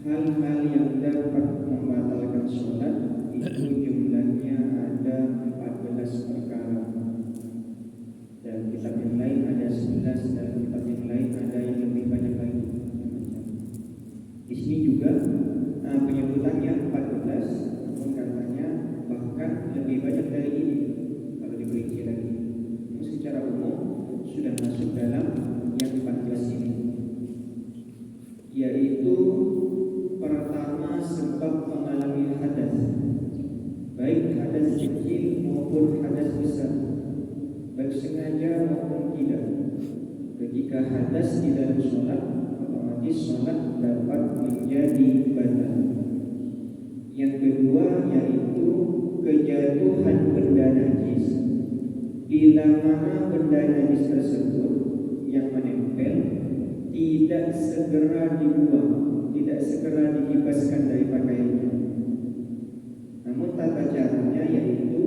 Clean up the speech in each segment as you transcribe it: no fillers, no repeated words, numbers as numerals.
hal-hal yang dapat membatalkan sholat itu jumlahnya ada 14 perkara. Dalam kitab yang lain ada 11, dalam kitab yang lain ada yang lebih banyak lagi. Di sini juga penyebutannya 14, namun katanya bahkan lebih banyak dari ini kalau diperinci lagi. Secara umum sudah masuk dalam yang 14 ini, yaitu pertama sebab mengalami hadas, baik hadas kecil maupun hadas besar, baik sengaja maupun tidak. Ketika hadas di dalam sholat, otomatis sholat dapat menjadi batal. Yang kedua yaitu kejatuhan benda najis. Bila mana benda najis tersebut yang menempel tidak segera dibuang, tidak segera dikipaskan dari pakaiannya, namun tata caranya yaitu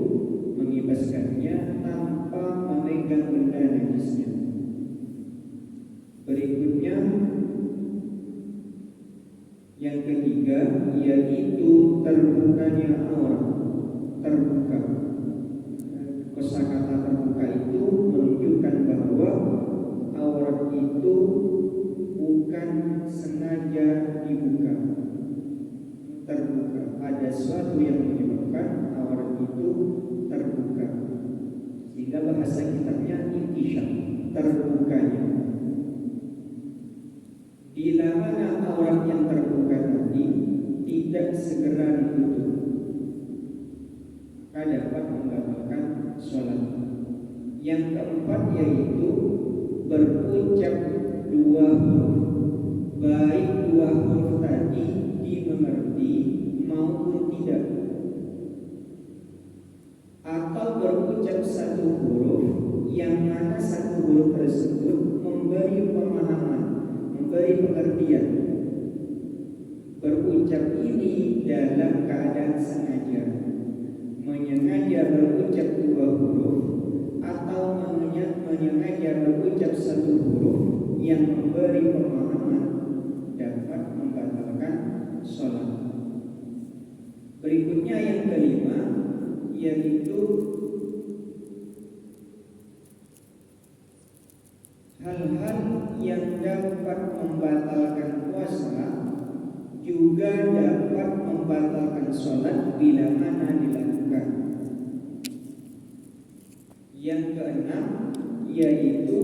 mengibaskannya tanpa memegang benda najisnya. Berikutnya yang ketiga yaitu terbukanya aurat. Terbuka, kosakata terbuka itu menunjukkan bahwa aurat itu bukan sengaja dibuka, terbuka. Ada sesuatu yang menyebabkan aurat itu terbuka, sehingga bahasa kitabnya intisyaq, terbukanya. Bila mana aurat yang terbuka tadi tidak segera ditutup, maka dapat membatalkan sholat. Yang keempat yaitu berucap dua huruf, baik dua huruf tadi dimengerti maupun tidak, atau berucap satu huruf yang mana satu huruf tersebut memberi pemahaman, memberi pengertian. Berucap ini dalam keadaan sengaja, menyengaja berucap dua huruf, atau menyengaja berucap satu huruf yang memberi pemahaman, dapat membatalkan sholat. Berikutnya yang kelima yaitu hal-hal yang dapat membatalkan puasa juga dapat membatalkan sholat bila mana dilakukan. Yang keenam yaitu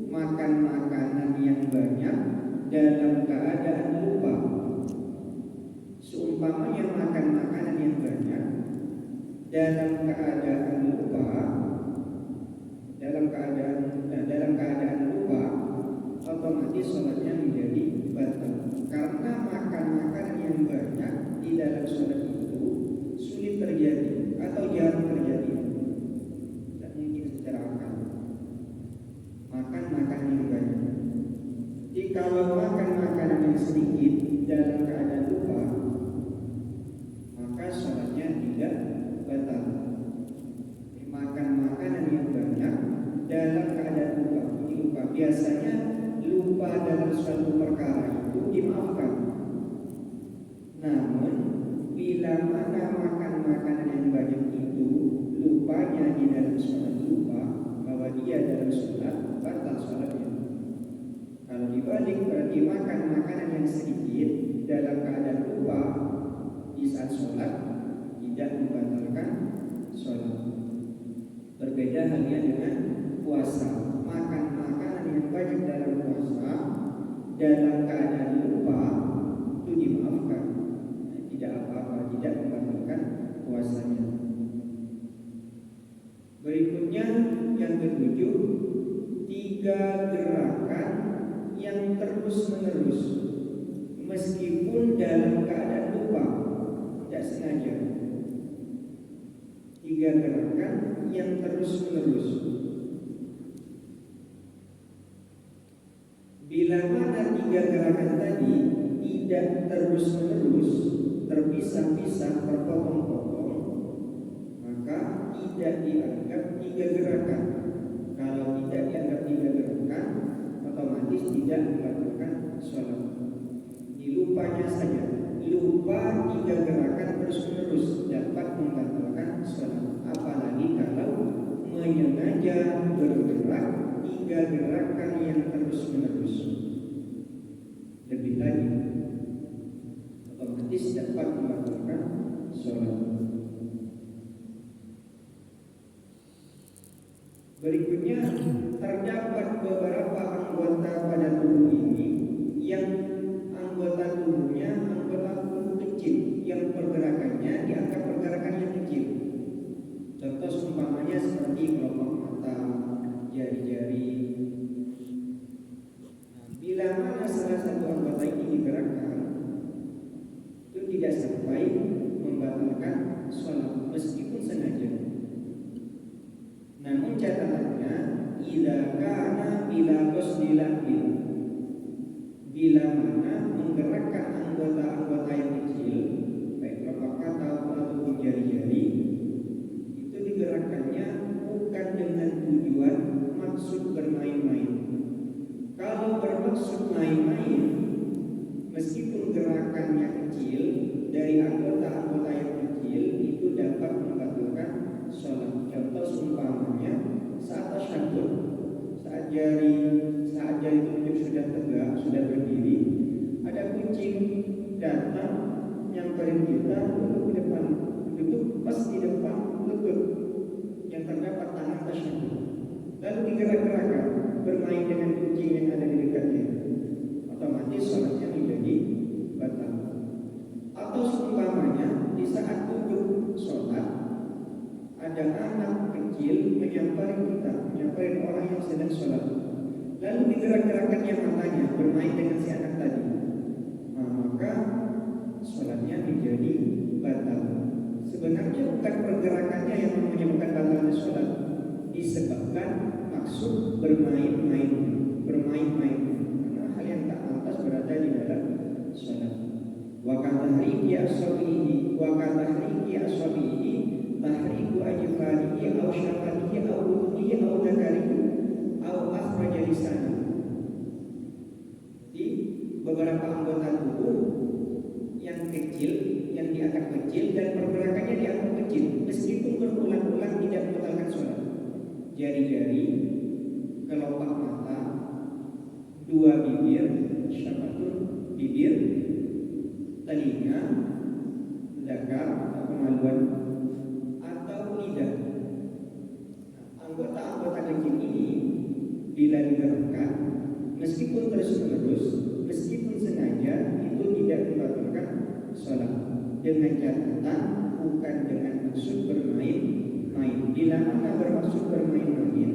makan makanan yang banyak dalam keadaan lupa. Seumpamanya makan makanan yang banyak dalam keadaan lupa, otomatis sholatnya menjadi batal. Karena makan makanan yang banyak di dalam sholat itu sulit terjadi atau jarang terjadi, tidak mungkin secara akal makan makanan yang banyak. Jadi kalau makan makanan yang sedikit dalam keadaan lupa, maka sholatnya tidak batal. Makan makanan yang banyak dalam keadaan lupa, biasanya lupa dalam suatu perkara itu dimaafkan. Namun bila mana makan makanan yang banyak itu lupanya di dalam sholat, lupa bahwa dia dalam sholat, batal sholatnya. Kalau dibalik berarti makan makanan yang sedikit dalam keadaan lupa di saat sholat tidak membatalkan sholat. Berbeda halnya dengan puasa. Makan makanan yang banyak dalam puasa dalam keadaan lupa itu dimaafkan, tidak apa-apa, tidak membatalkan puasanya. Berikutnya yang ketujuh, 3 gerakan yang terus menerus meskipun dalam keadaan lupa, tidak sengaja. 3 gerakan yang terus menerus. Bila mana 3 gerakan tadi tidak terus menerus, terpisah-pisah, terpotong-potong, maka tidak dianggap 3 gerakan. Kalau tidak dianggap 3 gerakan, otomatis tidak membatalkan sholat. Dilupa lupanya saja, lupa 3 gerakan terus-menerus dapat membatalkan sholat. Apalagi kalau menyengaja bergerak 3 gerakan yang terus-menerus, lebih lagi otomatis dapat membatalkan sholat. Berikutnya, terdapat beberapa anggota pada tubuh ini yang anggota tubuhnya anggota tubuh kecil yang pergerakannya dianggap pergerakan yang kecil. Contoh umpamanya seperti kelopak mata, jari-jari. Bila mana salah satu anggota ini digerakkan, itu tidak sampai membatalkan sholat meskipun sengaja. Namun catatannya, idza kana bila qasdilahil, bila mana menggerakkan anggota-anggota yang kecil, baik kelopak mata ataupun jari-jari, itu digerakkannya bukan dengan tujuan maksud bermain-main. Kalau bermaksud main-main, meskipun gerakannya kecil dari anggota-anggota yang kecil, itu dapat membatalkan sholat. Contoh seumpamanya saat tasyahud, saat jari telunjuk sudah tegak, sudah berdiri, ada kucing datang nyamperin kita duduk di depan, duduk pas di depan lutut yang terdapat tangan tasyahud, lalu digerak-gerakkan bermain dengan kucing yang ada di dekatnya, otomatis sholatnya menjadi batal. Atau seumpamanya di saat duduk sholat ada anak kecil menyamperin kita, menyamperin orang yang sedang sholat, lalu digerak-gerakkannya matanya bermain dengan si anak tadi, maka sholatnya menjadi batal. Sebenarnya bukan pergerakannya yang menyebabkan batalnya sholat, disebabkan maksud bermain-main, karena hal yang tak pantas berada di dalam sholat. Wa katahriki ashabihi tahriku ajfarihi aw syafatihi aw udhihi aw dzakarihi aw akhraja lisana. Di beberapa anggota tubuh yang kecil, yang dianggap kecil dan pergerakannya dianggap kecil, meskipun berulang-ulang tidak membatalkan sholat. Jari-jari, kelopak mata, 2 bibir, syafatun bibir, telinga, zakar atau kemaluan, atau lidah. Anggota-anggota kecil ini bila digerakkan, meskipun terus-menerus, meskipun sengaja, itu tidak membatalkan sholat. Dengan catatan bukan dengan maksud bermain-main. Bila mana bermaksud bermain-main,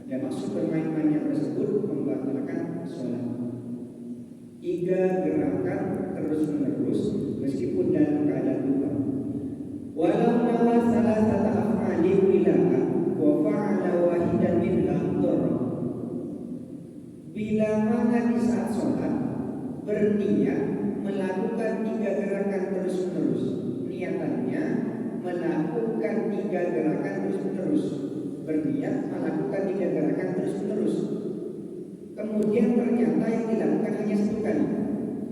ada maksud bermain-mainnya tersebut membatalkan sholat. 3 gerakan terus-menerus meskipun dalam keadaan lupa. Walau nawa salasata af'alin bilaha wa fa'ala wahidan minha dharra. Bila mana di saat sholat berniat melakukan 3 gerakan terus-menerus, niatannya melakukan 3 gerakan terus-menerus, berniat melakukan 3 gerakan terus-menerus, kemudian ternyata yang dilakukan hanya 1 kali.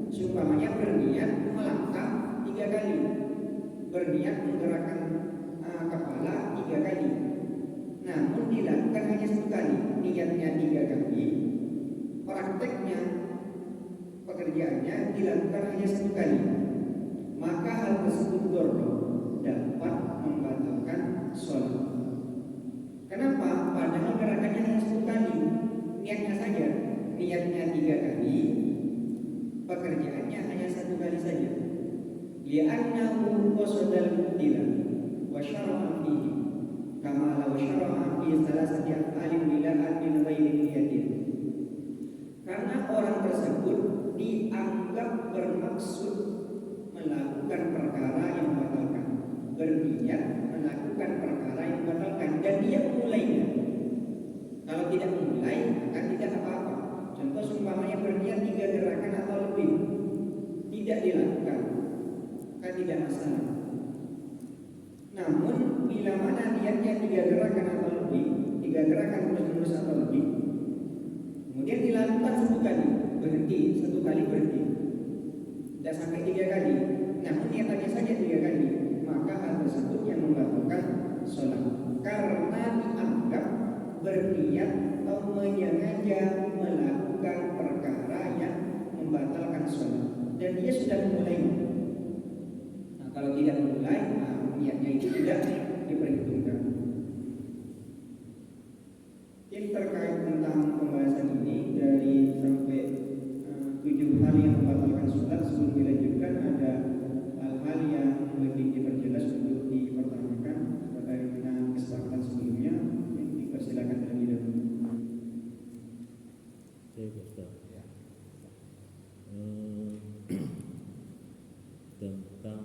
Seumpamanya berniat melangkah 3 kali, berniat menggerakkan kepala 3 kali, namun dilakukan hanya 1 kali, niatnya 3 kali, prakteknya pekerjaannya dilakukan hanya 1 kali, maka hal tersebut dapat membatalkan sholat. Kenapa? Padahal gerakannya hanya 1 kali, niatnya saja, niatnya 3 kali, pekerjaannya hanya 1 kali saja. Li'annahu qasadal mubtila wa syara'a fihi kama law syara'a fi salasati af'alin bila'an min ghairi niyatin. Karena orang tersebut dianggap bermaksud melakukan perkara yang membatalkan, berniat melakukan perkara yang membatalkan, dan dia memulainya. Kalau tidak memulai, maka tidak apa-apa. Contoh seumpamanya berniat 3 gerakan atau lebih, tidak dilakukan, maka tidak masalah. Namun bila mana niatnya 3 gerakan atau lebih, 3 gerakan terus-menerus atau lebih, kemudian dilakukan 1 kali, berhenti berhenti, satu kali berhenti, tidak sampai 3 kali, namun niatannya saja 3 kali, maka hal tersebut yang membatalkan sholat karena dianggap berniat atau menyengaja melakukan perkara yang membatalkan sholat dan dia sudah memulai. Nah, kalau tidak memulai, niatnya itu tidak diperhitungkan. Ini terkait tentang pembahasan ini dari sampai 7 hal yang membatalkan sholat. Sebelum dilanjutkan ada hal-hal yang lebih diperjelas untuk dipertanyakan karena kesepakatan sebelumnya. Dipersilakan terlebih dahulu. Saya Ustaz. Ya. Tentang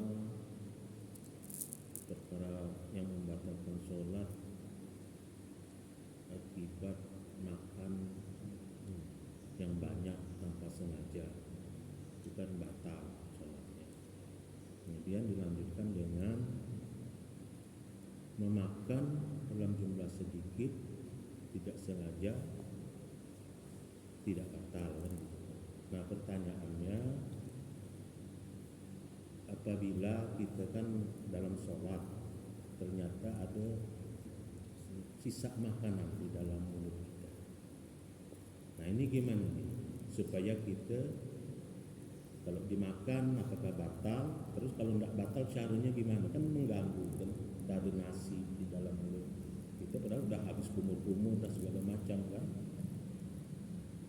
perkara yang membatalkan sholat akibat makan yang banyak tanpa sengaja, itu kan batal sholatnya. Kemudian dilanjutkan dengan memakan dalam jumlah sedikit tidak sengaja tidak batal kan gitu. Nah pertanyaannya, apabila kita kan dalam sholat ternyata ada sisa makanan di dalam mulut kita, nah ini gimana nih supaya kita kalau dimakan apakah batal, terus kalau tidak batal caranya gimana, kan mengganggu kan, ada nasi di dalam mulut kita padahal udah habis kumur-kumur dan segala macam kan,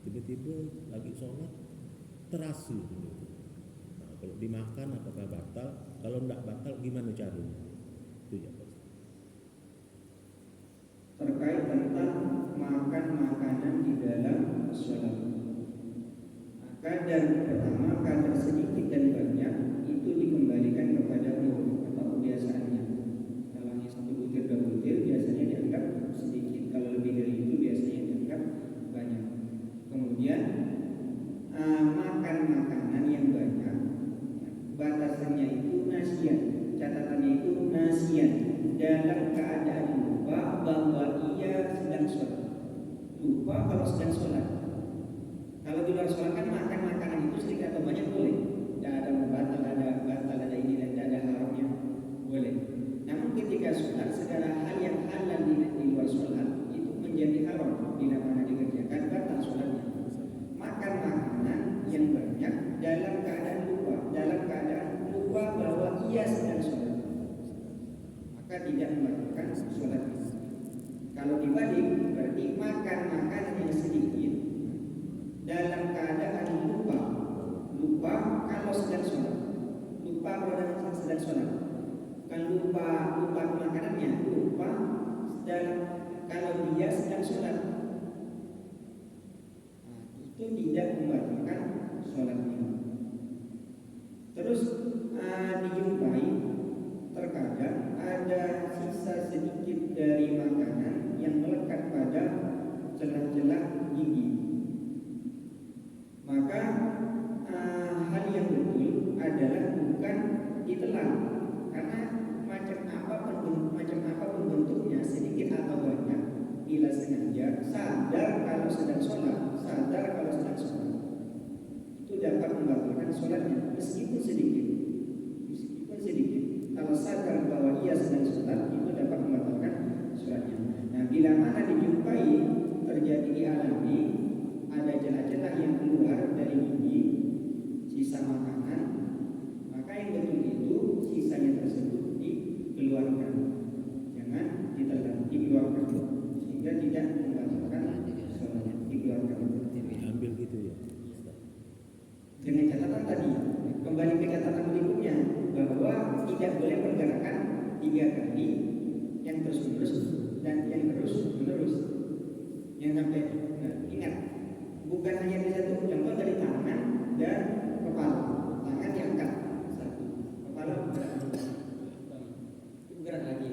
tiba-tiba lagi sholat terasa gitu. Nah, kalau dimakan apakah batal, kalau tidak batal gimana caranya, itu ya Pak. Terkait tentang makan makanan di dalam sholat, kadar pertama, kadar sedikit dan banyak itu dikembalikan kepada umur atau kebiasaannya. Kalau hanya 1 butir 2 butir biasanya dianggap sedikit, kalau lebih dari itu biasanya dianggap banyak. Kemudian makan makanan yang banyak, batasannya itu nasian, catatannya itu nasian, dalam keadaan lupa bahwa ia sedang sholat. Lupa kalau sedang sholat. Kalau di luar sholat kan makan makanan itu sedikit atau banyak boleh, tidak ada batal, ada ini dan tidak ada haramnya, boleh. Namun ketika sholat, segala hal yang halal di luar sholat itu menjadi haram bila mana dikerjakan, batal sholatnya. Makan makanan yang banyak dalam keadaan lupa bahwa ia sedang sholat, maka tidak membatalkan sholat. Kalau dibalik berarti makan makanan yang sedikit dalam keadaan lupa kalau sedang sholat, lupa kalau sedang sholat, bukan lupa makanannya, lupa dalam kalau dia sedang sholat, nah, itu tidak membatalkan sholatnya. Terus dijumpai terkadang ada sisa sedikit dari makanan yang melekat pada celah-celah gigi. Maka hal yang betul adalah bukan ditelan, karena macam apapun bentuknya, sedikit atau banyak, bila sengaja sadar kalau sedang sholat, itu dapat membatalkan sholatnya meskipun sedikit. Kalau sadar bahwa ia sedang sholat, itu dapat membatalkan sholatnya. Nah, bila mana dijumpai terjadi dialami ada celah-celah yang keluar dari gigi, sisa makanan, maka yang betul itu sisanya tersebut dikeluarkan, jangan ditelan, dikeluarkan sehingga tidak membatalkan sholatnya, dikeluarkan. Ambil gitu ya. Dengan catatan tadi, kembali ke catatan berikutnya bahwa tidak boleh pergerakan 3 kali yang terus-menerus dan yang terus-menerus. Yang sampai ingat, bukan hanya di satu, contoh dari tangan dan kepala. Tangan diangkat satu, kepala bergerak lagi.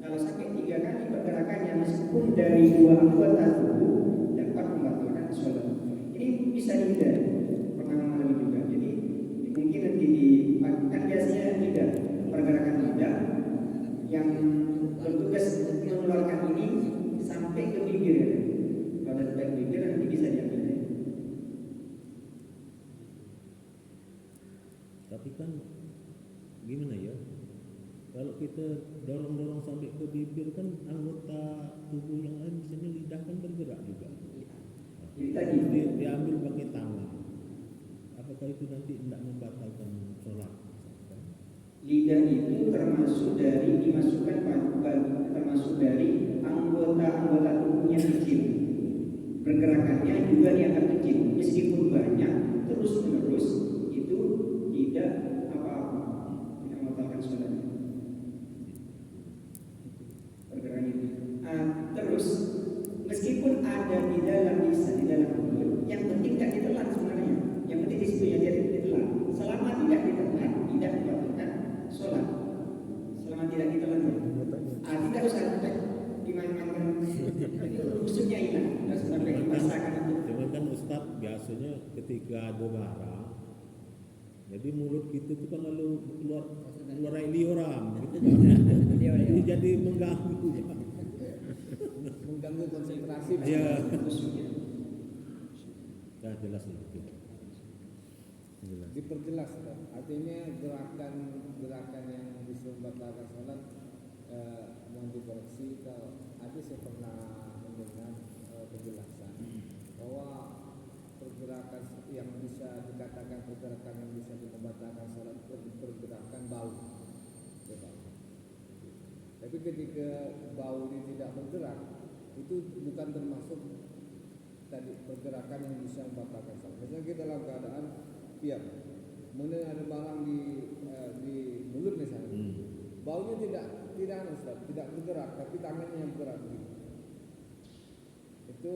Kalau sampai 3 kali pergerakannya meskipun dari 2 anggota tubuh dapat membatalkan sholat. Ini bisa dihindari. Pernah mengalami juga. Jadi mungkin nanti kan biasanya lidah, pergerakan lidah yang bertugas mengeluarkan ini sampai ke bibir ya. Kalau sampai ke bibir nanti bisa diambil. berarti kan gimana ya? Kalau kita dorong-dorong sampai ke bibir kan anggota tubuh yang lain, misalnya lidah kan bergerak juga. Jadi tadi Diambil pakai tangan. Apakah itu nanti tidak membatalkan sholat? lidah itu termasuk dari dimasukkan termasuk dari anggota-anggota tubuh yang kecil. Pergerakannya juga dianggap kecil, meskipun banyak terus menerus itu tidak apa-apa, tidak membatalkan sholatnya. Pergerakan itu. Terus meskipun ada di dalam lisan, di dalam mulut, yang penting tidak ditelan sebenarnya. Yang penting di situ yang tidak ditelan. Selama tidak ditelan, tidak membatalkan sholat. Selama tidak ditelan, tidak usah dimainkan. Maksudnya hilang, tidak sampai dipasangkan itu. Cuman kan Ustaz biasanya ketika ada barang, jadi mulut kita itu kan lalu keluar liuram gitu kan. Jadi mengganggu. Mengganggu konsentrasi. Iya. Nah, jelas nih. Jelas. Diperjelas kan? Artinya gerakan yang bisa membatalkan sholat mohon dikoreksi. Kalau ada saya pernah mendengar penjelasan bahwa pergerakan yang bisa dikatakan pergerakan yang bisa membatalkan sholat itu pergerakan bau. Tapi ketika bau ini tidak bergerak, itu bukan termasuk tadi pergerakan yang bisa membatalkan sholat. Misalnya kita dalam keadaan diam, kemudian ada barang di mulut misalnya, baunya tidak bergerak, tapi tangannya yang bergerak. Itu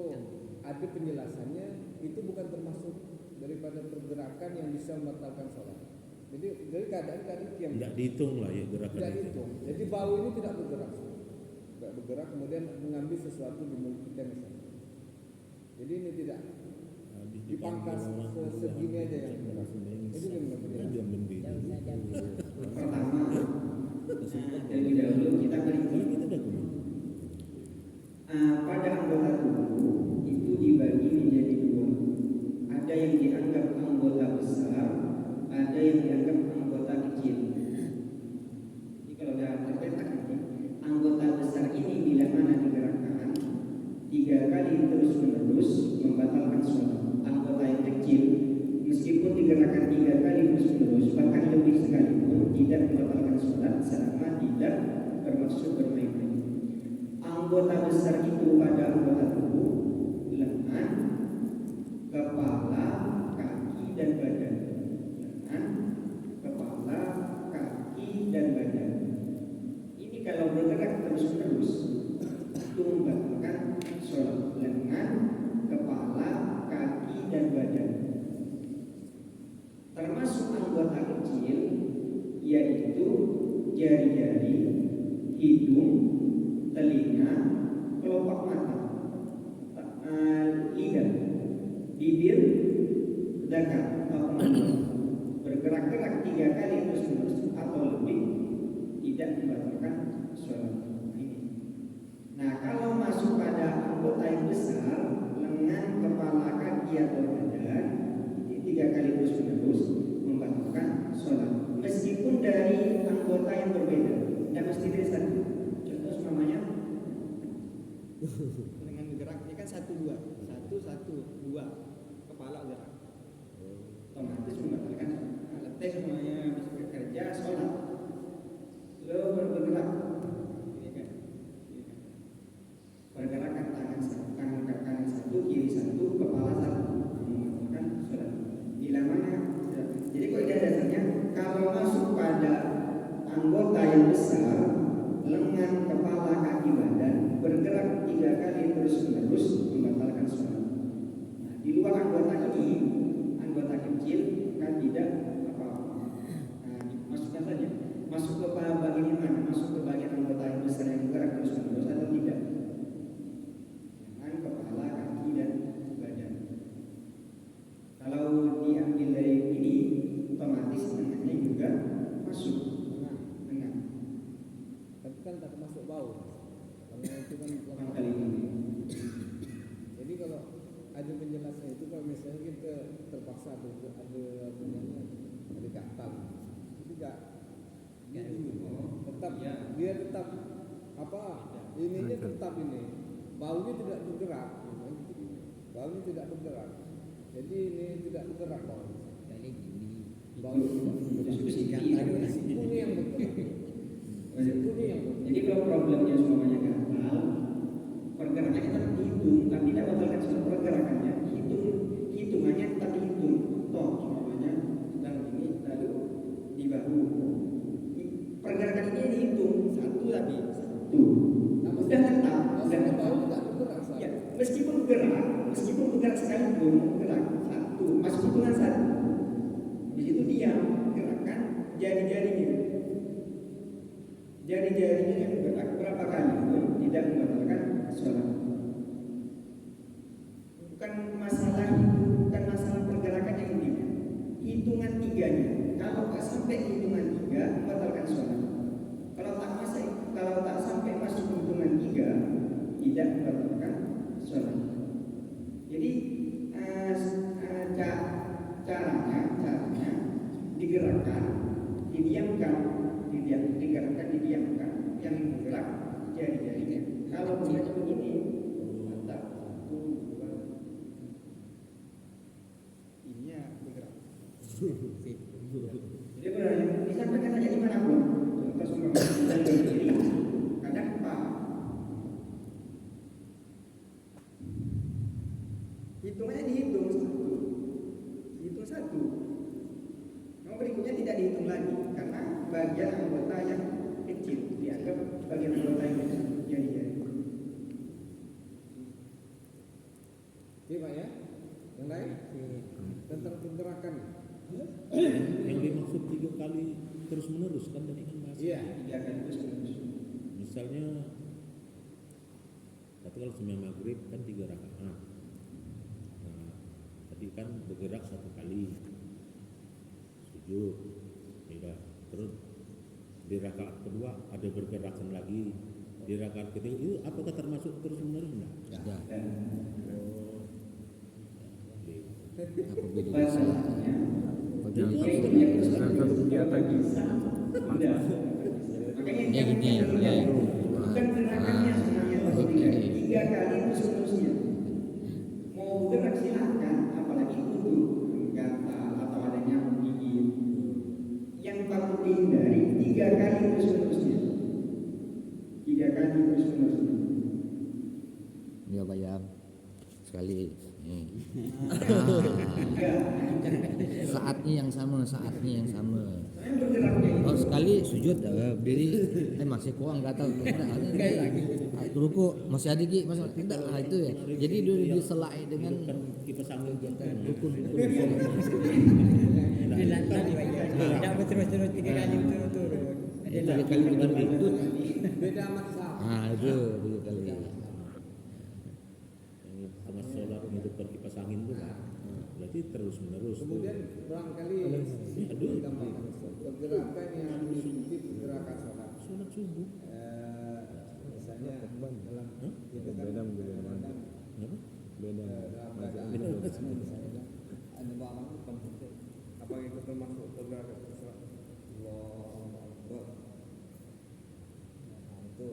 ada penjelasannya, itu bukan termasuk daripada pergerakan yang bisa membatalkan sholat. Jadi dari keadaan diam. Tidak dihitung lah ya gerakan Tidak itu. dihitung. Jadi bau ini tidak bergerak, kemudian mengambil sesuatu di mulut kita misalnya. Jadi ini tidak dipangkas segini aja yang bergerak. Itu benar Pertama, terlebih dahulu kita melihat pada anggota tubuh itu dibagi menjadi dua. Ada yang dianggap anggota besar, ada yang dianggap anggota kecil. Jadi kalau dalam terletak nanti anggota besar ini bila mana digerakkan 3 kali terus menerus membatalkan sholat. Anggota yang kecil meskipun digerakkan 3 kali terus menerus bahkan lebih sekalipun tidak membatalkan sholat selama tidak bermaksud bermain-main. Anggota besar itu pada anggota tubuh lengan, kepala, kaki dan badan. Lengan, kepala, kaki dan badan. Ini kalau bergerak terus-menerus itu membatalkan sholat. Lengan, kepala, kaki dan badan. Termasuk anggota kecil yaitu jari-jari, hidung, telinga, kelopak mata, lidah, bibir, zakar atau bergerak-gerak 3 kali terus-menerus atau lebih tidak membatalkan sholat. Nah, kalau masuk pada anggota yang besar, lengan, kepala, kaki atau badan, ini 3 kali terus-menerus membatalkan sholat. Meskipun dari anggota yang berbeda, tidak mesti dari satu. Contoh namanya lengan bergerak, ini kan 1 2, 1 1 2, kepala gerak. Otomatis membatalkan sholat. Letih semuanya bisa bekerja sholat. Lo bergerak. Pergerakan tangan kanan 1, kiri 1, kepala 1 membatalkan sholat. Bila mana? Jadi kaidah dasarnya kalau masuk pada anggota yang besar, lengan, kepala, kaki, badan bergerak 3 kali terus-menerus membatalkan sholat. Nah, di luar anggota ini, anggota kecil kan tidak apa-apa. Nah, masukkan saja. Masuk ke bagian mana? Masuk ke bagian anggota yang besar yang bergerak terus-menerus atau tidak? Kepala, kaki dan badan. Kalau diambil dari ini, otomatis lengannya juga masuk. Lengan. Tapi kan tak termasuk bau. Karena itu kan Bukan kali ini. Jadi kalau ada penjelasan itu, kalau misalnya kita terpaksa ada keadaan gatal, tidak. Tetap Iya. dia tetap apa? Ininya tetap ini. Baunya tidak bergerak. Baunya tidak bergerak. Jadi ini tidak bergerak baunya. Bau Diskusi ini yang bergerak. Ini yang bergerak. Jadi kalau problemnya semuanya gatal, pergerakannya tetap dihitung, tapi tidak batalkan soal pergerakannya. Hitungannya tetap dihitung. Toh semuanya sedang ini lalu di bahu. Pergerakan ini dihitung satu tadi satu. Udah tetap. Maksudnya bau tidak bergerak. Ya, meskipun bergerak sekalipun bergerak satu, masuk hitungan satu. Di situ diam, gerakan jari-jarinya yang bergerak berapa kali pun tidak membatalkan sholat. Bukan masalah itu, bukan masalah pergerakan yang intinya. Hitungan tiganya, kalau tak sampai hitungan tiga membatalkan sholat. Kalau tak sampai masuk hitungan tiga tidak membatalkan sholat. Jadi caranya digerakkan, didiamkan, yang bergerak jari-jarinya. Kalau punyanya begini, mantap. Ininya bergerak. Jadi benar, disampaikan saja di mana pun. Contoh seumpama berdiri, kadang pak. Hitungannya dihitung satu. Yang berikutnya tidak dihitung lagi karena bagian anggota yang kecil dianggap bagian anggota yang kecil. Iya. Oke Pak ya. Yang lain tentang pergerakan. Yang dimaksud 3 kali terus menerus kan tadi kan bahasa. Iya. 3 kali terus menerus. Misalnya tapi kalau sembahyang maghrib kan 3 rakaat. Nah, tadi kan bergerak 1 kali sujud, ya. Terus di rakaat kedua ada bergerakan lagi, di rakaat ketiga itu apakah termasuk terus menerus enggak? Sudah. Oh, Bahasanya Satu kegiatan makanya Ini gini, bukan gerakannya sebenarnya Oke. 3 kali terus menerusnya. Mau gerak silakan, apalagi duduk, gatal atau ada nyamuk gigit. Yang patut dihindari 3 kali terus menerusnya. 3 kali terus menerusnya. Ya bayang sekali. Saatnya yang sama. Saya bergeraknya itu. Oh sekali sujud berdiri masih kurang gatal ruku masih ada masih tidak itu ya. Jadi dulu diselai dengan kan kipas angin kan rukun. Tidak terus 3 kali turun. Tiga kali betul-betul. Beda masalah. Itu 3 kali. yang tengah sholat menghidupkan kipas angin itu kan. Berarti terus menerus. Kemudian barangkali ditambahkan pergerakan yang diikuti pergerakan sholat. Sholat subuh. Misalnya dalam kita kan Apa? dalam keadaan Beda. misalnya ada barang apa itu termasuk pergerakan sholat? Allahu Akbar. Nah, itu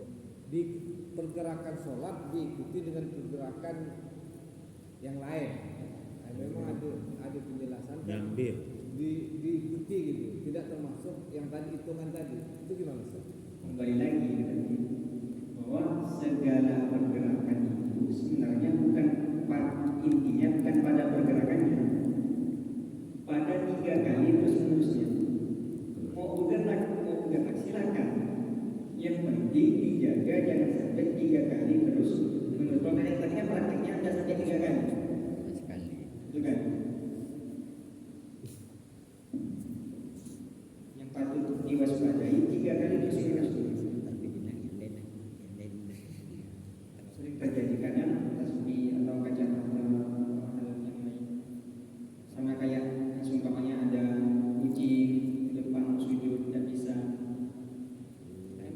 di pergerakan sholat diikuti dengan pergerakan yang lain. Nah, memang ada penjelasan Nyambil. diikuti gitu, tidak termasuk yang tadi hitungan tadi. Itu gimana Ustaz? Kembali lagi tadi bahwa segala pergerakan itu sebenarnya bukan intinya bukan pada pergerakannya, pada 3 kali terus menerusnya. Mau bergerak silakan. Yang penting dijaga jangan sampai 3 kali terus menerus. Makanya tadi kan prakteknya ada sampai 3 kali. Sekali. Itu kan. Yang patut diwaspadai 3 kali terus menerus. Sering terjadi kadang tasbih atau kacamata atau hal yang lain. Sama kayak seumpamanya ada kucing di depan sujud tidak bisa.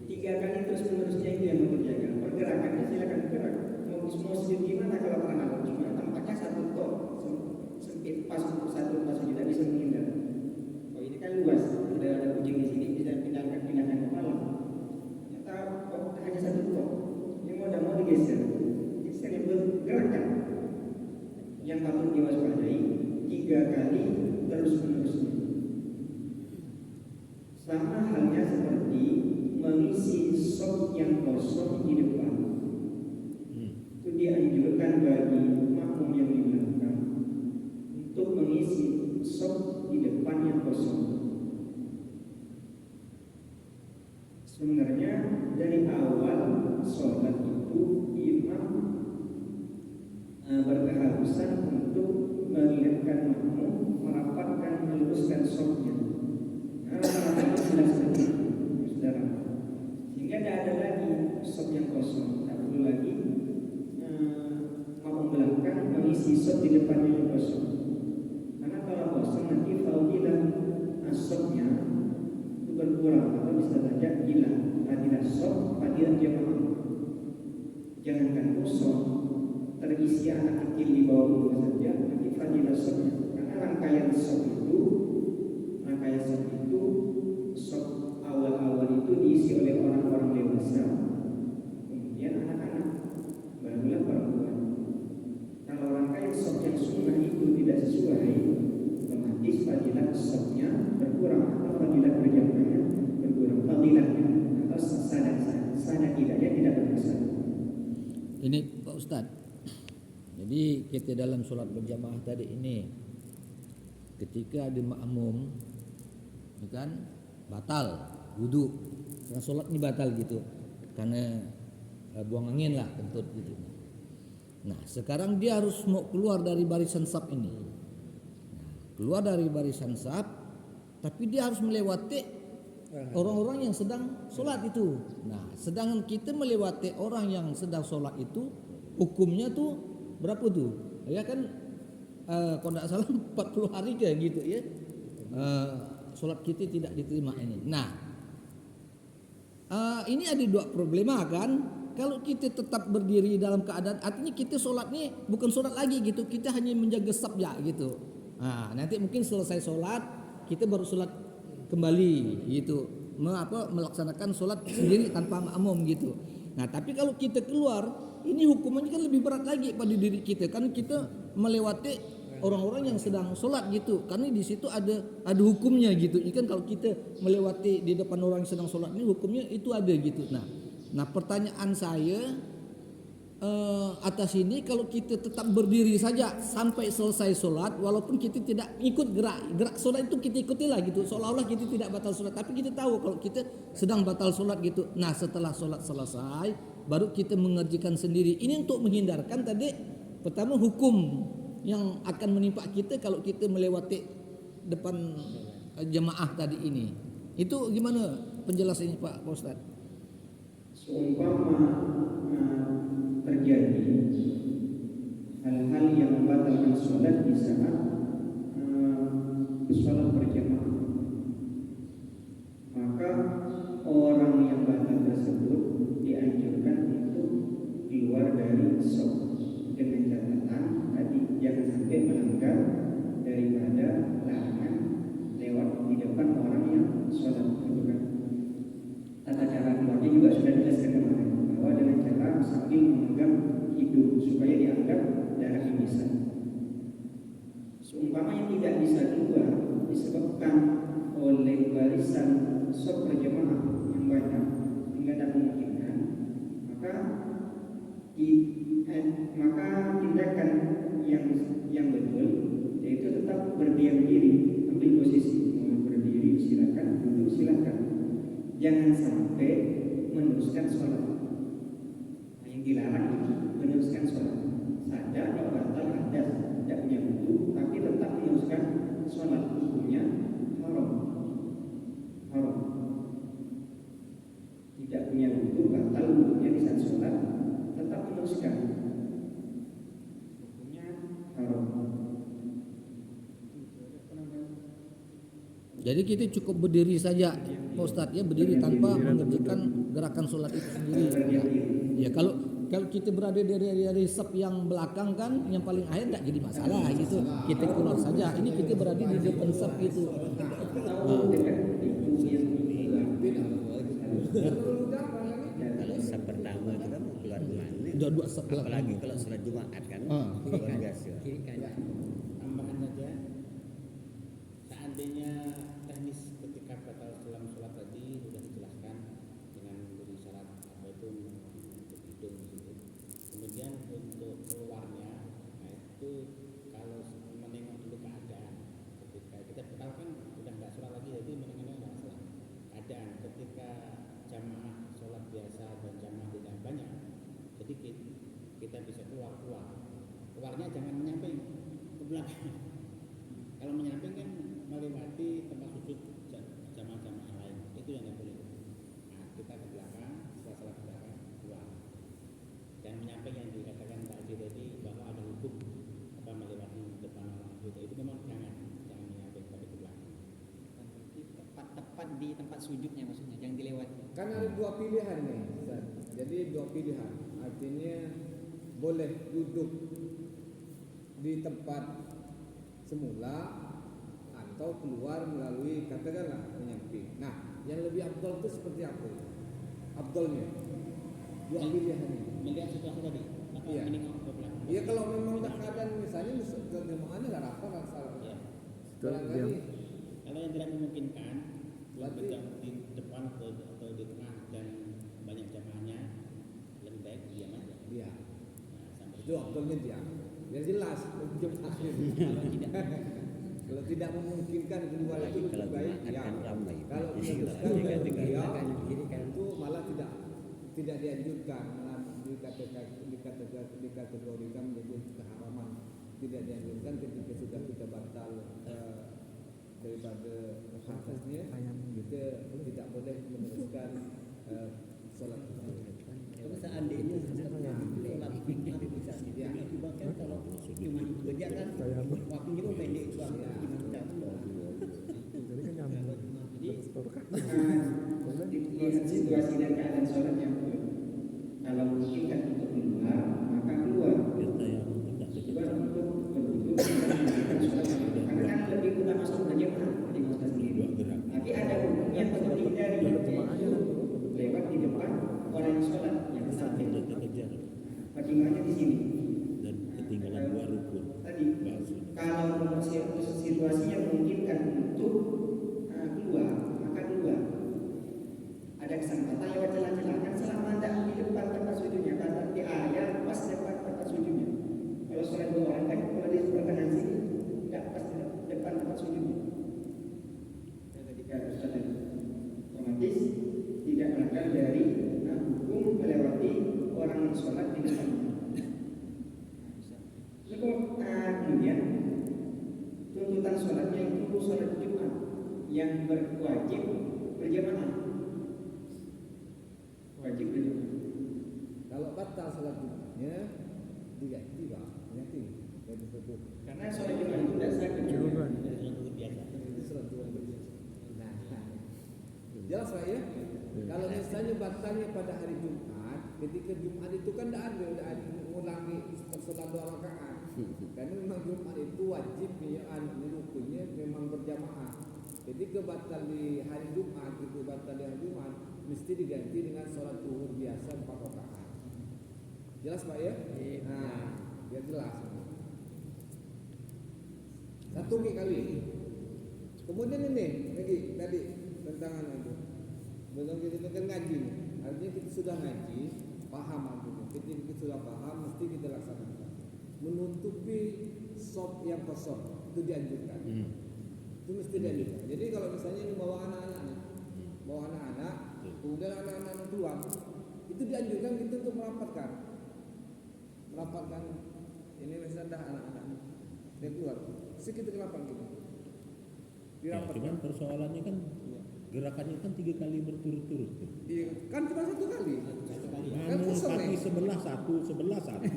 3 kali terus menerusnya itu yang mau terjaga. Pergerakannya silakan bergerak. Mau sujud gimana kalau tangan cuma tampaknya satu tok sempit pas untuk satu pas tidak bisa menghindar. Oh ini kan kan luas, ada kucing di sini bisa pindahkan ke malam. Ternyata kok hanya satu kok, yang mau digeser, geser bergerakkan. Yang patut diwaspadai 3 kali terus-menerusnya. Sama halnya seperti mengisi sok yang kosong di depan. Itu dianjurkan bagi makmum yang di belakang untuk mengisi sok di depan yang kosong. Sebenarnya dari awal sholat itu imam berkeharusan untuk mengingatkan makmum merapatkan, meluruskan soknya. Karena sudah seperti itu, saudara. Sehingga tidak ada lagi sok yang kosong, tak perlu lagi makmum belakang mengisi sok di depannya yang kosong. Karena kalau kosong nanti fadilah soknya itu berkurang atau bisa saja hilang. Fadilah sok, fadilah jamaah. Jangankan kosong, terisi anak kecil di bawah umur saja, nanti fadilah soknya. Karena rangkaian sok itu sok awal-awal itu diisi oleh orang-orang dewasa, kemudian anak-anak, barulah perempuan. Kalau rangkaian sok yang sunnah itu tidak sesuai, otomatis fadilah soknya berkurang atau fadilah berjamaahnya berkurang, fadilahnya atau sada tidaknya tidak berkesan. Ini Pak Ustadz. Jadi kita dalam sholat berjamaah tadi ini, ketika di makmum, kan batal wudhu, karena sholat ini batal gitu, karena buang angin lah, kentut gitu. Nah sekarang dia harus mau keluar dari barisan saf ini, keluar dari barisan saf, tapi dia harus melewati orang-orang yang sedang sholat itu. Nah sedangkan kita melewati orang yang sedang sholat itu, hukumnya tuh berapa tuh? Ya kan kalau tidak salah 40 hari kayak gitu ya. Sholat kita tidak diterima ini. Nah, ini ada 2 problema kan. Kalau kita tetap berdiri dalam keadaan, artinya kita sholat ini bukan sholat lagi gitu. Kita hanya menjaga saf ya gitu. Nah, nanti mungkin selesai sholat kita baru sholat kembali gitu. Melaksanakan sholat sendiri tanpa makmum gitu. Nah, tapi kalau kita keluar, ini hukumannya kan lebih berat lagi pada diri kita. Kan kita melewati orang-orang yang sedang sholat gitu, karena di situ ada hukumnya gitu. Ikan kalau kita melewati di depan orang yang sedang sholat ini hukumnya itu ada gitu. Nah pertanyaan saya atas ini, kalau kita tetap berdiri saja sampai selesai sholat, walaupun kita tidak ikut gerak sholat itu kita ikutilah gitu, seolah-olah kita tidak batal sholat, tapi kita tahu kalau kita sedang batal sholat gitu. Nah setelah sholat selesai baru kita mengerjakan sendiri. Ini untuk menghindarkan tadi pertama hukum yang akan menimpa kita kalau kita melewati depan jemaah tadi ini. Itu gimana penjelasannya Pak Ustaz? Seumpama terjadi hal-hal yang membatalkan sholat di saat sholat berjamaah, maka orang yang batal tersebut dianjurkan untuk keluar dari sholat dengan catatan tadi jangan sampai melanggar daripada larangan lewat di depan orang yang sholat. Tata cara keluarnya juga sudah dijelaskan kemarin, bahwa dengan cara sambil memegang hidung supaya dianggap darah irisan. Seumpama yang tidak bisa keluar disebabkan oleh barisan sholat berjamaah yang banyak hingga tidak memungkinkan, maka tindakan yang betul yaitu tetap berdiam diri, ambil posisi, mau berdiri silakan, duduk silakan, jangan sampai meneruskan sholat. Yang dilarang itu meneruskan sholat. Sadar kalau batal hadas, tidak punya wudu, tapi tetap meneruskan sholat, hukumnya haram. Tidak punya wudu, batal wudunya di saat sholat, tetap meneruskan. Jadi kita cukup berdiri saja Pak Ustadz ya, berdiri tanpa mengerjakan gerakan sholat itu sendiri ya. Ya Kalau kita berada dari sub yang belakang kan, yang paling akhir nggak jadi masalah gitu. Kita keluar saja. Ini kita berada di depan sub gitu. Atau dekat pintu yang Kalau sub pertama itu kan mau keluar mana? Udah dua sub belakang. Apalagi kalau sholat Jumat kan. Luar biasa. Kiri kanan. Tambahan saja, seandainya teknis ketika batal dalam sholat tadi sudah dijelaskan dengan memberi syarat apa itu untuk hidung di situ. Kemudian untuk keluarnya, nah itu kalau menengok dulu keadaan. Ketika kita batal kan sudah nggak sholat lagi, jadi menengok nggak masalah. Keadaan ketika jamaah sholat biasa dan jamaah tidak banyak, jadi kita bisa keluarnya jangan menyamping ke belakang. Kalau menyamping kan melewati tempat sujud jamaah-jamaah lain, itu yang tidak boleh. Nah, kita ke belakang, setelah salat ke belakang keluar. Jangan menyamping yang dikatakan tadi bahwa ada hukum apa melewati depan orang itu memang jangan menyamping tapi ke belakang. Tepat di tempat sujudnya maksudnya, jangan dilewati. Kan ada dua pilihan nih, Ustaz. Jadi dua pilihan. Artinya boleh duduk di tempat semula atau keluar melalui katakanlah menyamping. Nah, yang lebih afdal itu seperti apa? Afdalnya dua pilihan ini. Melihat situasi tadi, apa Iya. menengok ke belakang. Iya, kalau memang udah keadaan misalnya jemaahnya nggak rapat salah. Ya. Barangkali Kalau yang tidak memungkinkan, Berarti- di depan atau di tengah dan banyak jamaahnya, lebih baik diam aja. dia Nah, sampai itu afdalnya dia. Biar jelas jemaah. Kalau tidak memungkinkan kedua itu lebih Kalau baik Jumat ya. kan ramai. Kalau Iya, memutuskan iya, dari iya, beliau kanan, kiri, kanan. itu malah tidak dianjurkan, malah dikategorikan menjadi keharaman. Tidak dianjurkan ketika sudah kita batal daripada atasnya, kita tidak boleh meneruskan sholat tersebut. Kalau seandainya sholat bisa tiba-tiba kan kalau cuma kerja kan waktunya pun pendek banget. dilihat situasi dan keadaan sholat yang betul. Kalau memungkinkan untuk keluar, maka keluar. Kita yang tidak Keluar untuk berduduk dan menjalankan sholat. Karena kan lebih utama sholat berjamaah dibanding sholat sendiri. Tapi ada hukumnya untuk dihindari, yaitu lewat di depan orang yang sholat yang satu. tidak kejar Bagaimana di sini? dan ketinggalan dua rukun. Tadi Bahasanya. kalau situasi yang memungkinkan untuk keluar, maka keluar. Ada kesempatan lewat celah-celah kan selama tidak di depan tempat sujudnya, karena di area pas depan tempat sujudnya. Kalau sholat dua orang kan kalau di sebelah kanan sini tidak pas depan tempat sujudnya. Ketika Ustaz otomatis tidak melanggar dari hukum melewati orang yang sholat di depan. Kemudian tuntutan sholatnya itu sholat Jumat yang berwajib berjamaah. Wajib berjamaah. Kalau batal sholat Jumatnya diganti Pak, ganti dari satu. Karena sholat Jumat itu dasar kejuruan. Itu sholat Jumat. Nah, jelas Pak ya? Kalau misalnya batalnya pada hari Jumat, ketika Jumat itu kan tidak ada mengulangi sholat 2 rakaat. Karena memang Jumat itu wajib rukunnya memang berjamaah. Jadi kebatal di hari Jumat itu batal di hari Jumat mesti diganti dengan sholat zuhur biasa 4 rakaat. Jelas Pak ya? Nah, biar jelas. Satu kali. Kemudian ini lagi tadi tentang itu. Belum kita kan ngaji. Artinya kita sudah ngaji, paham artinya. Ketika kita sudah paham mesti kita laksanakan. Menutupi sop yang kosong itu dianjurkan. Itu mesti dianjurkan. Jadi kalau misalnya ini bawa anak-anak, kemudian anak-anak keluar, itu dianjurkan kita untuk merapatkan ini misalnya dah anak-anak dia keluar, sedikit kenapa gitu? Ya, cuman persoalannya kan gerakannya kan 3 kali berturut-turut tuh. Iya, kan cuma 1 kali. Kan Anu kosong kaki nih. sebelah satu. Penjelasannya.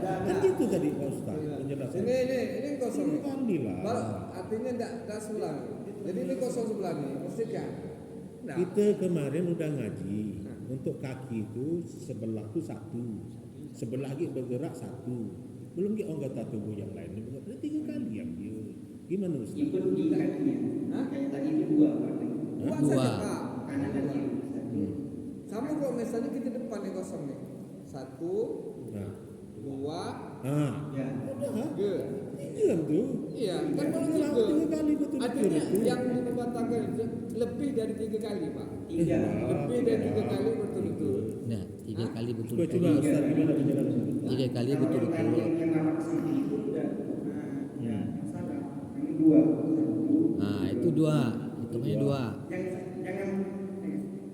Kan gitu tadi Pak Ustaz penjelasannya. Ini kosong. 3 kali lah. Artinya tidak sebelah. Jadi ini kosong sebelah nih, mesti kan? Nah, Kita kemarin udah ngaji untuk kaki itu sebelah itu satu, sebelah lagi bergerak satu, belum lagi anggota tubuh yang lain bergerak 3 kali yang dia. Gimana Ustaz? Ikut di kakinya. Kayak tadi itu 2 berarti. Dua Dua. saja Pak. Kanan dan kiri. Sama kalau misalnya kita depan yang kosong nih. 1, Nah, 2, Ya. udah, 3. diam tuh. Iya, kan kalau Tiga 3 kali betul-betul artinya itu. yang membatalkan itu lebih dari 3 kali Pak. 3. Lebih dari 3 kali betul-betul. Nah, 3 kali Coba betul-betul. Ustaz gimana penjelasan? 3 kali Kalau betul-betul. yang lapak samping itu udah salah. Yang 2. 1. Nah, itu 2. Hitungnya 2.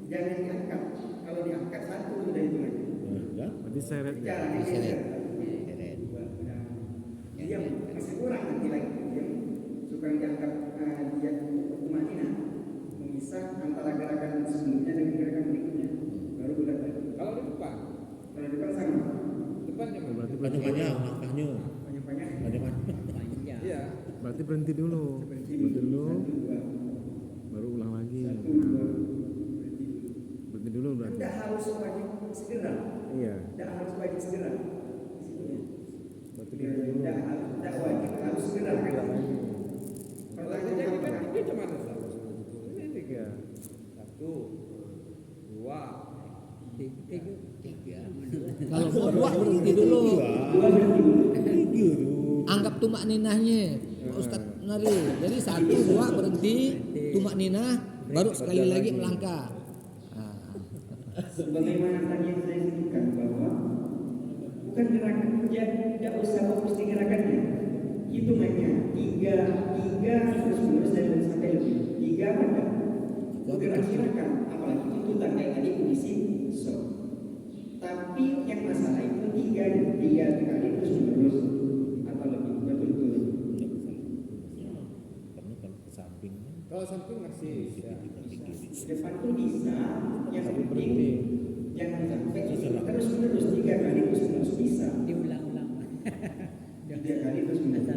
Jangan diangkat. Kalau diangkat 1 sudah itu aja. Nah, Berarti seret ya. Jalan Seret. Diam, masih kurang nanti lagi. Diam. Suka diangkat dia tumanina, memisah antara gerakan sebelumnya dengan gerakan berikutnya. Baru bulat lagi. Kalau di depan, Kalau di depan sama. depannya Pak. Berarti banyak-banyak langkahnya. Banyak-banyak. Banyak-banyak. panjang. Iya. berarti berhenti dulu. Berhenti dulu, 1, 2. baru ulang lagi. 1, 2. Berhenti dulu berarti. Tidak harus wajib segera. Iya. Tidak harus wajib segera. Berarti berhenti dulu. Tidak wajib harus segera. Pertanyaannya kita ini cuma ada 1, 3. 2. Tiga. Kalau mau 2 berhenti dulu. 2 berhenti dulu. 3 tuh. Anggap tumak ninahnya Pak Ustaz Nari. Jadi 1, 2 berhenti, tumak ninah, baru sekali lagi melangkah. Sebagaimana tadi yang saya sebutkan bahwa bukan gerakan ya, tidak usah fokus di gerakannya. Hitungannya 3 terus menerus dan sampai lebih 3 pada bergerak gerakan, apalagi tuntutan kayak tadi kondisi so. Tapi yang masalah itu 3 kali terus menerus atau lebih betul-betul. Karena kalau ke samping kan Kalau samping masih bisa. Depan tuh bisa, yang penting jangan sampai terus menerus 3 kali terus menerus bisa. Diulang-ulang. 3 kali terus menerus.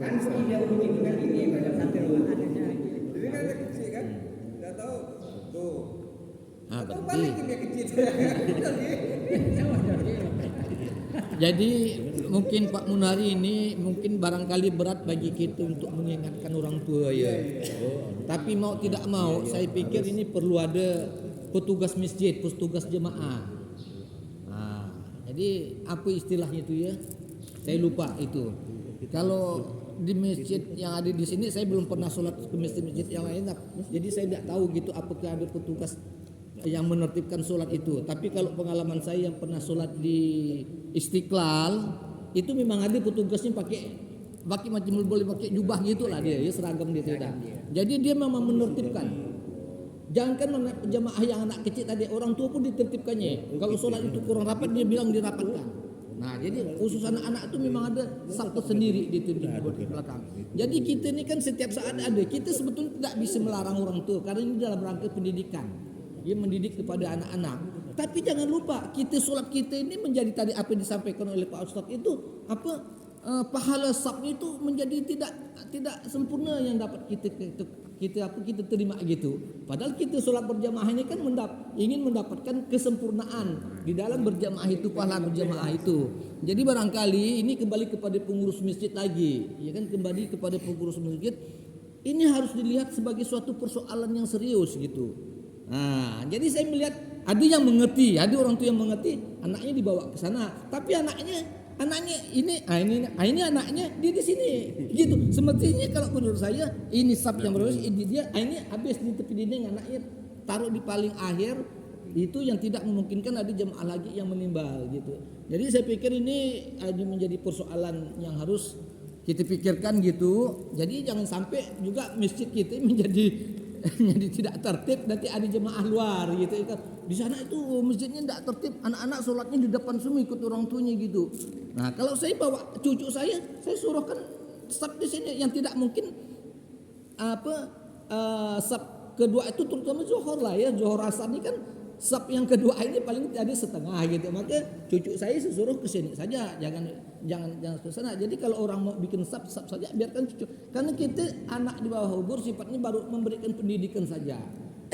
Kan tidak begitu kan ini pada Sampai adanya. Jadi kan ada kecil kan? Tidak tahu. Tuh. Atau Berhenti. balikin dia kecil. Jadi mungkin Pak Munari ini mungkin barangkali berat bagi kita untuk mengingatkan orang tua ya. Tapi mau tidak mau saya pikir ini perlu ada petugas masjid, petugas jemaah. Nah, jadi apa istilahnya itu ya? Saya lupa itu. Kalau di masjid yang ada di sini saya belum pernah sholat ke masjid-masjid yang lain, jadi saya tidak tahu gitu apakah ada petugas yang menertibkan sholat itu. Tapi kalau pengalaman saya yang pernah sholat di Istiqlal itu memang ada petugasnya pakai macam boleh pakai jubah gitulah dia, ya seragam dia tidak. Jadi dia memang menertibkan. Jangankan jamaah yang anak kecil tadi, orang tua pun ditertibkannya. Kalau sholat itu kurang rapat dia bilang dirapatkan. Nah, jadi khusus anak-anak itu memang ada satu sendiri di belakang. Jadi kita ini kan setiap saat ada. Kita sebetulnya tidak bisa melarang orang tua karena ini dalam rangka pendidikan. Dia mendidik kepada anak-anak. Tapi jangan lupa kita sholat kita ini menjadi tadi apa yang disampaikan oleh Pak Ustadz itu pahala sabnya itu menjadi tidak sempurna yang dapat kita terima gitu. Padahal kita sholat berjamaah ini kan ingin mendapatkan kesempurnaan di dalam berjamaah itu, pahala berjamaah itu. Jadi barangkali ini kembali kepada pengurus masjid lagi, ya kan, kembali kepada pengurus masjid. Ini harus dilihat sebagai suatu persoalan yang serius gitu. Nah, jadi saya melihat ada yang mengerti, ada orang tua yang mengerti, anaknya dibawa ke sana, tapi anaknya ini anaknya dia di sini gitu. Semestinya kalau menurut saya ini sab yang berus ini dia ini habis di tepi dinding, anaknya taruh di paling akhir, itu yang tidak memungkinkan ada jemaah lagi yang menimbal gitu. Jadi saya pikir ini menjadi persoalan yang harus kita pikirkan gitu. Jadi jangan sampai juga masjid kita menjadi jadi tidak tertib, nanti ada jemaah luar gitu. Di sana itu masjidnya tidak tertib, anak-anak sholatnya di depan semua ikut orang tuanya gitu. Nah, kalau saya bawa cucu saya suruhkan sab di sini yang tidak mungkin sab kedua itu terutama Zuhur lah ya, Zuhur Asar ini kan sab yang kedua ini paling ada setengah gitu. Maka cucu saya suruh ke sini saja, jangan ke sana. Jadi kalau orang mau bikin sab saja biarkan cucu. Karena kita anak di bawah umur sifatnya baru memberikan pendidikan saja.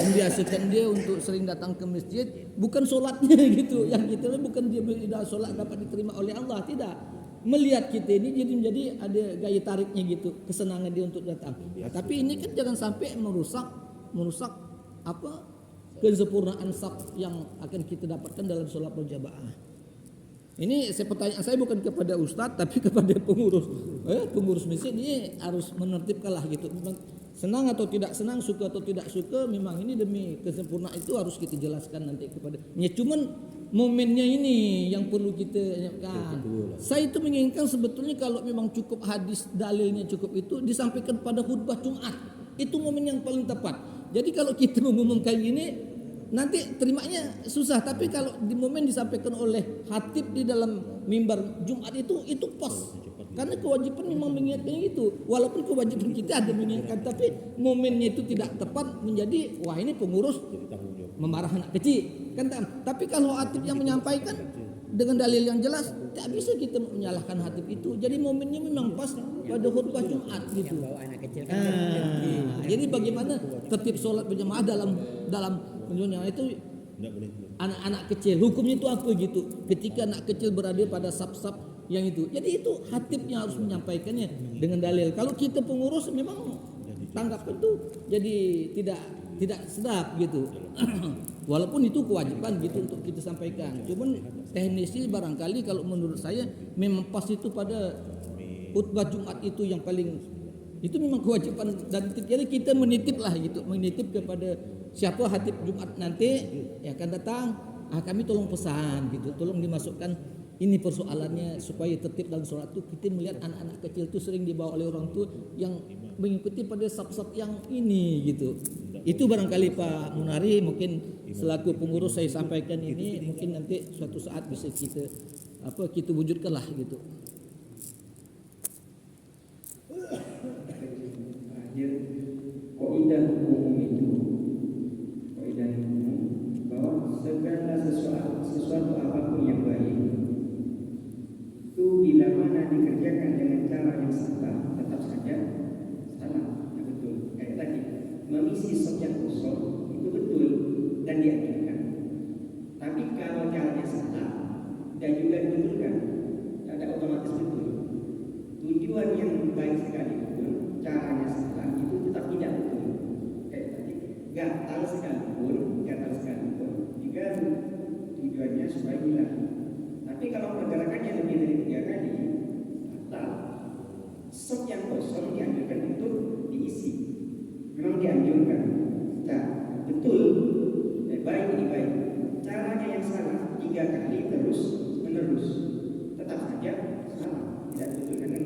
membiasakan dia untuk sering datang ke masjid, bukan sholatnya gitu. Yang kita bukan dia tidak sholat dapat diterima oleh Allah, tidak. Melihat kita ini jadi menjadi ada gaya tariknya gitu, kesenangan dia untuk datang. Nah, tapi ini kan jangan sampai merusak apa kesempurnaan saf yang akan kita dapatkan dalam sholat berjamaah. Ini pertanyaan saya bukan kepada ustadz tapi kepada pengurus masjid. Ini harus menertibkan lah gitu. Memang senang atau tidak senang, suka atau tidak suka, memang ini demi kesempurnaan itu harus kita jelaskan nanti kepada. Ya cuman momennya ini yang perlu kita kan. Saya itu menginginkan sebetulnya kalau memang cukup hadis dalilnya cukup itu disampaikan pada khutbah Jumat. Itu momen yang paling tepat. Jadi kalau kita mengumumkan ini nanti terimanya susah, tapi kalau di momen disampaikan oleh khatib di dalam mimbar Jumat itu pas. Karena kewajiban memang mengingatkan itu. Walaupun kewajiban kita ada mengingatkan, tapi momennya itu tidak tepat menjadi wah ini pengurus memarah anak kecil kan. Tapi kalau khatib yang menyampaikan dengan dalil yang jelas, tak bisa kita menyalahkan khatib itu. Jadi momennya memang pas pada khutbah Jumat gitu. Jadi bagaimana tertib sholat berjamaah dalam dunia itu anak-anak kecil, hukumnya itu apa gitu? Ketika anak kecil berada pada saf-saf yang itu, jadi itu khatibnya harus menyampaikannya dengan dalil. Kalau kita pengurus memang tanggapan itu jadi tidak sedap gitu. Walaupun itu kewajiban gitu untuk kita sampaikan. Cuman teknisnya barangkali kalau menurut saya memang pas itu pada khutbah Jumat itu yang paling itu memang kewajiban, dan jadi kita menitip lah gitu, menitip kepada siapa khatib Jumat nanti yang akan datang, kami tolong pesan gitu, tolong dimasukkan ini persoalannya supaya tertib dalam sholat itu. Kita melihat anak-anak kecil itu sering dibawa oleh orang tua yang mengikuti pada saf-saf yang ini gitu. Itu barangkali Pak Munari mungkin selaku pengurus saya sampaikan ini, mungkin nanti suatu saat bisa kita wujudkan lah gitu. Kaidah hukum itu, kaidah hukum bahwa segala sesuatu apapun yang baik itu bila mana dikerjakan dengan cara yang salah tetap saja salah. Ya, betul. Kayak tadi mengisi sop yang kosong itu betul dan dianjurkan. Tapi kalau caranya salah dan juga dianjurkan, ada otomatis betul. Tujuan yang baik sekalipun caranya salah itu tetap tidak betul. Kayak tadi gatal sekalipun jika tujuannya supaya hilang. Tapi kalau pergerakannya lebih dari 3 kali, batal. Sop yang kosong dianjurkan untuk diisi. Memang dianjurkan. Nah, betul. Baik ini baik. Caranya yang salah 3 kali terus menerus, tetap saja salah. Tidak betul. Dengan